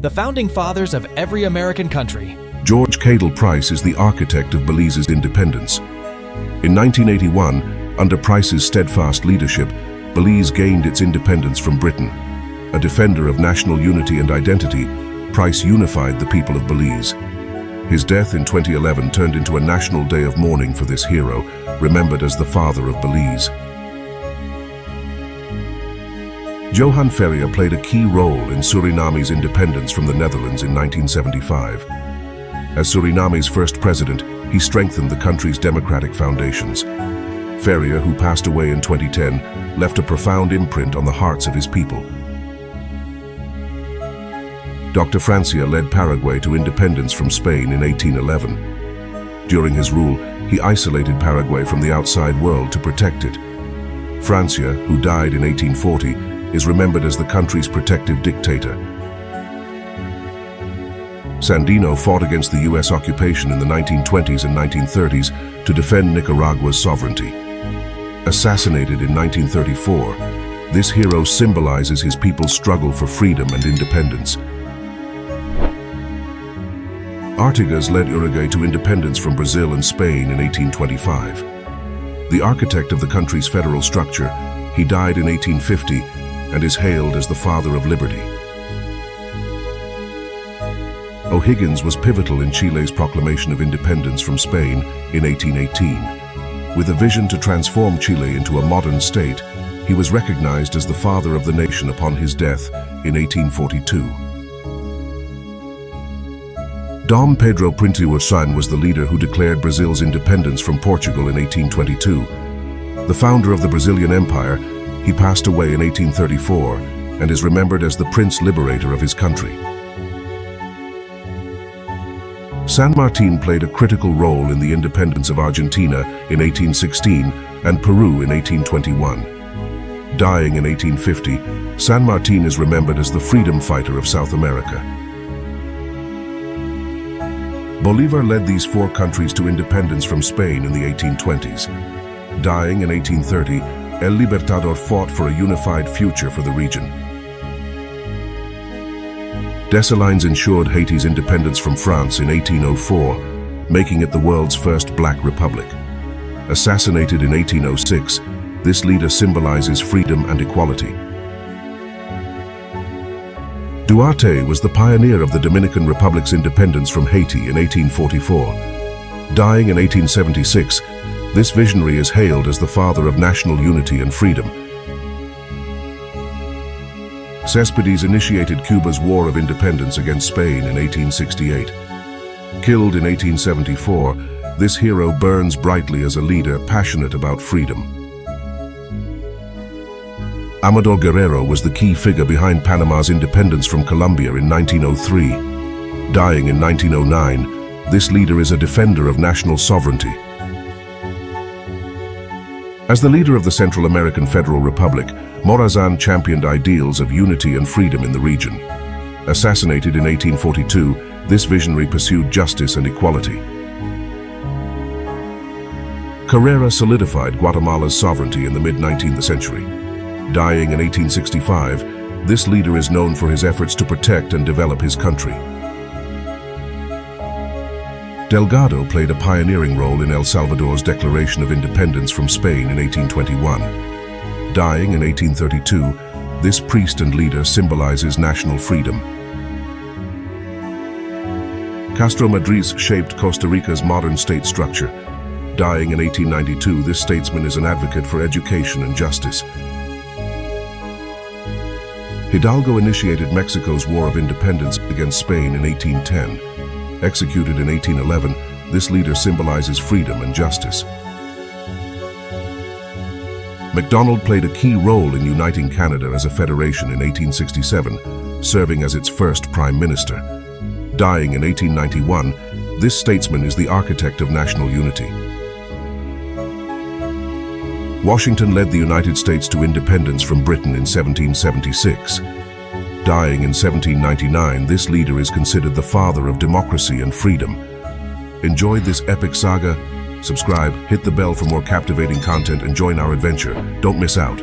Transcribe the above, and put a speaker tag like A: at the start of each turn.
A: the founding fathers of every American country.
B: George Cadell Price is the architect of Belize's independence. In 1981, under Price's steadfast leadership, Belize gained its independence from Britain. A defender of national unity and identity, Price unified the people of Belize. His death in 2011 turned into a national day of mourning for this hero, remembered as the father of Belize. Johan Ferrier played a key role in Suriname's independence from the Netherlands in 1975. As Suriname's first president, he strengthened the country's democratic foundations. Ferrier, who passed away in 2010, left a profound imprint on the hearts of his people. Dr. Francia led Paraguay to independence from Spain in 1811. During his rule, he isolated Paraguay from the outside world to protect it. Francia, who died in 1840, is remembered as the country's protective dictator. Sandino fought against the U.S. occupation in the 1920s and 1930s to defend Nicaragua's sovereignty. Assassinated in 1934, this hero symbolizes his people's struggle for freedom and independence. Artigas led Uruguay to independence from Brazil and Spain in 1825. The architect of the country's federal structure, he died in 1850 and is hailed as the father of liberty. O'Higgins was pivotal in Chile's proclamation of independence from Spain in 1818. With a vision to transform Chile into a modern state, he was recognized as the father of the nation upon his death in 1842. Dom Pedro Pinto was the leader who declared Brazil's independence from Portugal in 1822. The founder of the Brazilian Empire, he passed away in 1834 and is remembered as the Prince Liberator of his country. San Martín played a critical role in the independence of Argentina in 1816 and Peru in 1821. Dying in 1850, San Martín is remembered as the freedom fighter of South America. Bolívar led these four countries to independence from Spain in the 1820s. Dying in 1830, El Libertador fought for a unified future for the region. Dessalines ensured Haiti's independence from France in 1804, making it the world's first black republic. Assassinated in 1806, this leader symbolizes freedom and equality. Duarte was the pioneer of the Dominican Republic's independence from Haiti in 1844. Dying in 1876, this visionary is hailed as the father of national unity and freedom. Céspedes initiated Cuba's War of Independence against Spain in 1868. Killed in 1874, this hero burns brightly as a leader passionate about freedom. Amador Guerrero was the key figure behind Panama's independence from Colombia in 1903. Dying in 1909, this leader is a defender of national sovereignty. As the leader of the Central American Federal Republic, Morazan championed ideals of unity and freedom in the region. Assassinated in 1842, this visionary pursued justice and equality. Carrera solidified Guatemala's sovereignty in the mid-19th century. Dying in 1865, this leader is known for his efforts to protect and develop his country. Delgado played a pioneering role in El Salvador's declaration of independence from Spain in 1821. Dying in 1832, this priest and leader symbolizes national freedom. Castro Madriz shaped Costa Rica's modern state structure. Dying in 1892, this statesman is an advocate for education and justice. Hidalgo initiated Mexico's War of Independence against Spain in 1810. Executed in 1811, this leader symbolizes freedom and justice. Macdonald played a key role in uniting Canada as a federation in 1867, serving as its first prime minister. Dying in 1891, this statesman is the architect of national unity. Washington led the United States to independence from Britain in 1776. Dying in 1799, this leader is considered the father of democracy and freedom. Enjoyed this epic saga? Subscribe, hit the bell for more captivating content, and join our adventure. Don't miss out.